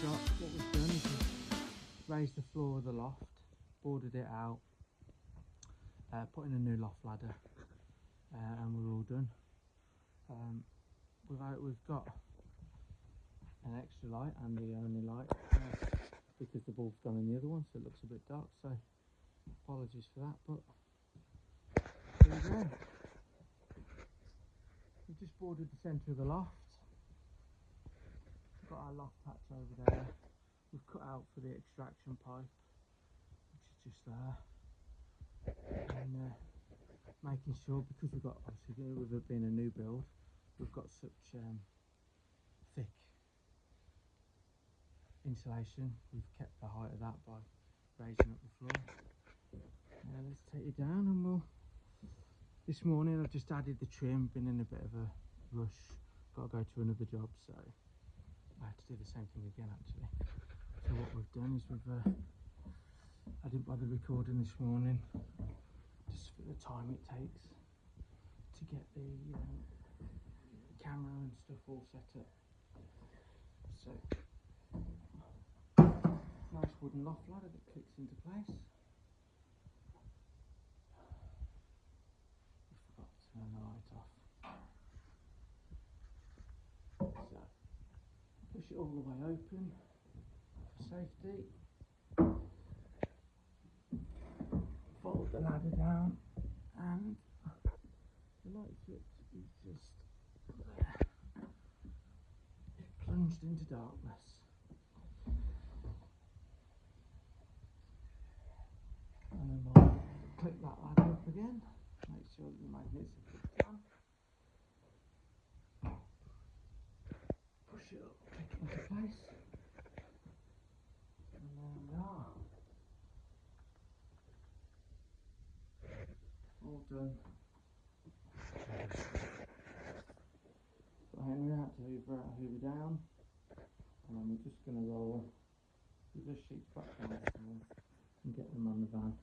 what we've done is we've raised the floor of the loft, boarded it out, put in a new loft ladder, and we're all done. We've got an extra light and the only light because the bulb's gone in the other one, so it looks a bit dark, so apologies for that, but there we go. We've just boarded the centre of the loft. We've got our loft hatch over there. We've cut out for the extraction pipe, which is just there. And making sure, because we've got, obviously with it being a new build, we've got such thick insulation. We've kept the height of that by raising up the floor. Now let's take it down, and we'll. This morning I've just added the trim, been in a bit of a rush, got to go to another job, so I had to do the same thing again actually. So what we've done is I didn't bother recording this morning, just for the time it takes to get the camera and stuff all set up. So, nice wooden loft ladder that clicks into place. Turn the light off. So, push it all the way open for safety. Fold the ladder down, and the light switch is just there. Plunged into darkness. And then we'll click that ladder up again. Make sure that the magnets are clicked down. Push it up, click it into place. And there we are. All done. Got Henry out to hoover down. And then we're just going to roll the sheets back down and get them on the van.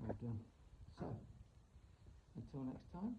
All done. So, until next time.